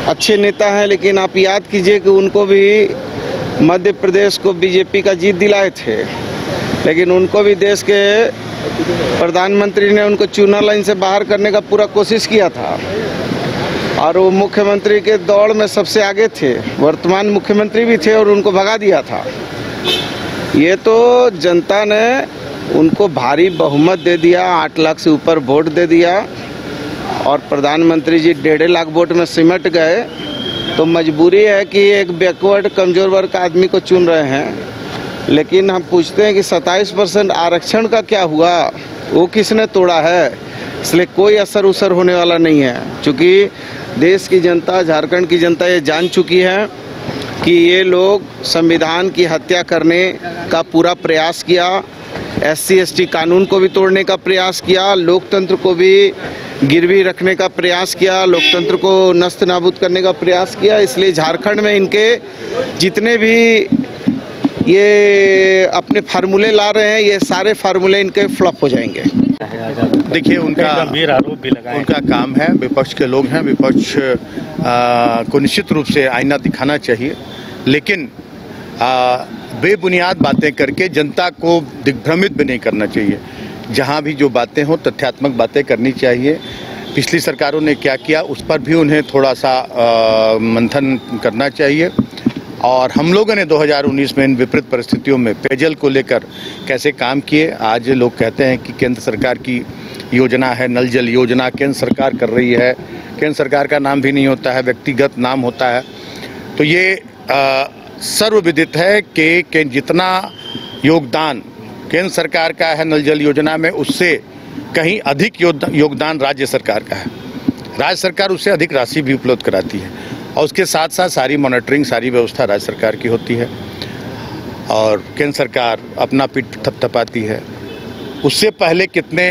अच्छे नेता हैं, लेकिन आप याद कीजिए कि उनको भी मध्य प्रदेश को बीजेपी का जीत दिलाए थे, लेकिन उनको भी देश के प्रधानमंत्री ने उनको चुनाव लाइन से बाहर करने का पूरा कोशिश किया था और वो मुख्यमंत्री के दौड़ में सबसे आगे थे, वर्तमान मुख्यमंत्री भी थे और उनको भगा दिया था। ये तो जनता ने उनको भारी बहुमत दे दिया, 8 लाख से ऊपर वोट दे दिया और प्रधानमंत्री जी 1.5 लाख वोट में सिमट गए। तो मजबूरी है कि एक बैकवर्ड कमज़ोर वर्ग का आदमी को चुन रहे हैं। लेकिन हम पूछते हैं कि 27% आरक्षण का क्या हुआ, वो किसने तोड़ा है? इसलिए कोई असर उसर होने वाला नहीं है, क्योंकि देश की जनता, झारखंड की जनता ये जान चुकी है कि ये लोग संविधान की हत्या करने का पूरा प्रयास किया, SC/ST कानून को भी तोड़ने का प्रयास किया, लोकतंत्र को भी गिरवी रखने का प्रयास किया, लोकतंत्र को नस्त नाबूद करने का प्रयास किया। इसलिए झारखंड में इनके जितने भी ये अपने फार्मूले ला रहे हैं, ये सारे फार्मूले इनके फ्लॉप हो जाएंगे। देखिए, उनका गंभीर आरोप भी लगाए, उनका काम है, विपक्ष के लोग हैं, विपक्ष को निश्चित रूप से आईना दिखाना चाहिए, लेकिन बेबुनियाद बातें करके जनता को दिग्भ्रमित भी नहीं करना चाहिए। जहां भी जो बातें हों, तथ्यात्मक बातें करनी चाहिए। पिछली सरकारों ने क्या किया उस पर भी उन्हें थोड़ा सा मंथन करना चाहिए। और हम लोगों ने 2019 में इन विपरीत परिस्थितियों में पेयजल को लेकर कैसे काम किए। आज लोग कहते हैं कि केंद्र सरकार की योजना है, नल जल योजना केंद्र सरकार कर रही है। केंद्र सरकार का नाम भी नहीं होता है, व्यक्तिगत नाम होता है। तो ये सर्वविदित है कि जितना योगदान केंद्र सरकार का है नल जल योजना में, उससे कहीं अधिक योगदान राज्य सरकार का है। राज्य सरकार उससे अधिक राशि भी उपलब्ध कराती है और उसके साथ साथ सारी मॉनिटरिंग, सारी व्यवस्था राज्य सरकार की होती है और केंद्र सरकार अपना पीठ थपथपाती है। उससे पहले कितने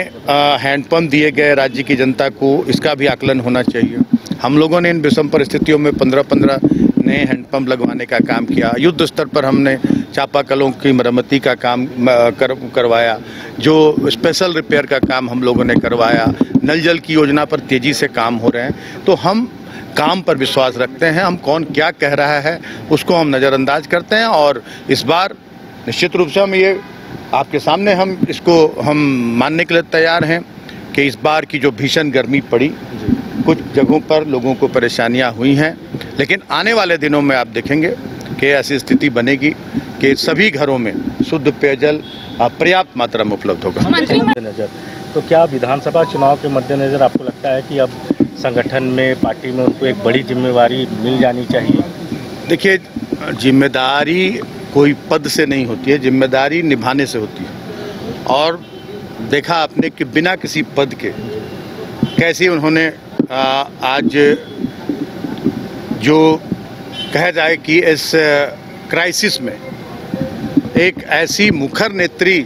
हैंडपम्प दिए गए राज्य की जनता को, इसका भी आकलन होना चाहिए। हम लोगों ने इन विषम परिस्थितियों में 15-15 नए हैंडपम्प लगवाने का काम किया। युद्ध स्तर पर हमने चापाकलों की मरम्मती का काम करवाया, जो स्पेशल रिपेयर का काम हम लोगों ने करवाया। नल जल की योजना पर तेज़ी से काम हो रहे हैं। तो हम काम पर विश्वास रखते हैं, हम कौन क्या कह रहा है उसको हम नज़रअंदाज करते हैं। और इस बार निश्चित रूप से हम ये आपके सामने हम मानने के लिए तैयार हैं कि इस बार की जो भीषण गर्मी पड़ी, कुछ जगहों पर लोगों को परेशानियां हुई हैं, लेकिन आने वाले दिनों में आप देखेंगे कि ऐसी स्थिति बनेगी कि सभी घरों में शुद्ध पेयजल पर्याप्त मात्रा में उपलब्ध होगा। मद्देनजर तो क्या विधानसभा चुनाव के मद्देनजर आपको लगता है कि अब संगठन में, पार्टी में उनको एक बड़ी जिम्मेवारी मिल जानी चाहिए? देखिए, जिम्मेदारी कोई पद से नहीं होती है, जिम्मेदारी निभाने से होती है। और देखा आपने कि बिना किसी पद के कैसे उन्होंने आज जो कहा जाए कि इस क्राइसिस में एक ऐसी मुखर नेत्री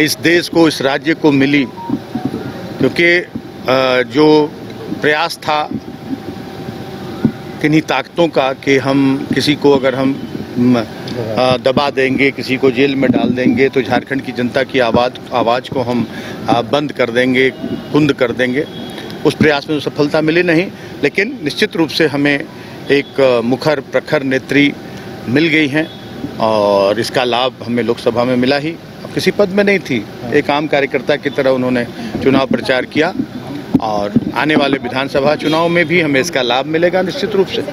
इस देश को, इस राज्य को मिली, क्योंकि जो प्रयास था किन्हीं ताकतों का कि हम किसी को अगर हम दबा देंगे, किसी को जेल में डाल देंगे तो झारखंड की जनता की आवाज़ को हम बंद कर देंगे, कुंद कर देंगे। उस प्रयास में सफलता मिली नहीं, लेकिन निश्चित रूप से हमें एक मुखर प्रखर नेत्री मिल गई हैं और इसका लाभ हमें लोकसभा में मिला ही। अब किसी पद में नहीं थी, एक आम कार्यकर्ता की तरह उन्होंने चुनाव प्रचार किया और आने वाले विधानसभा चुनाव में भी हमें इसका लाभ मिलेगा निश्चित रूप से।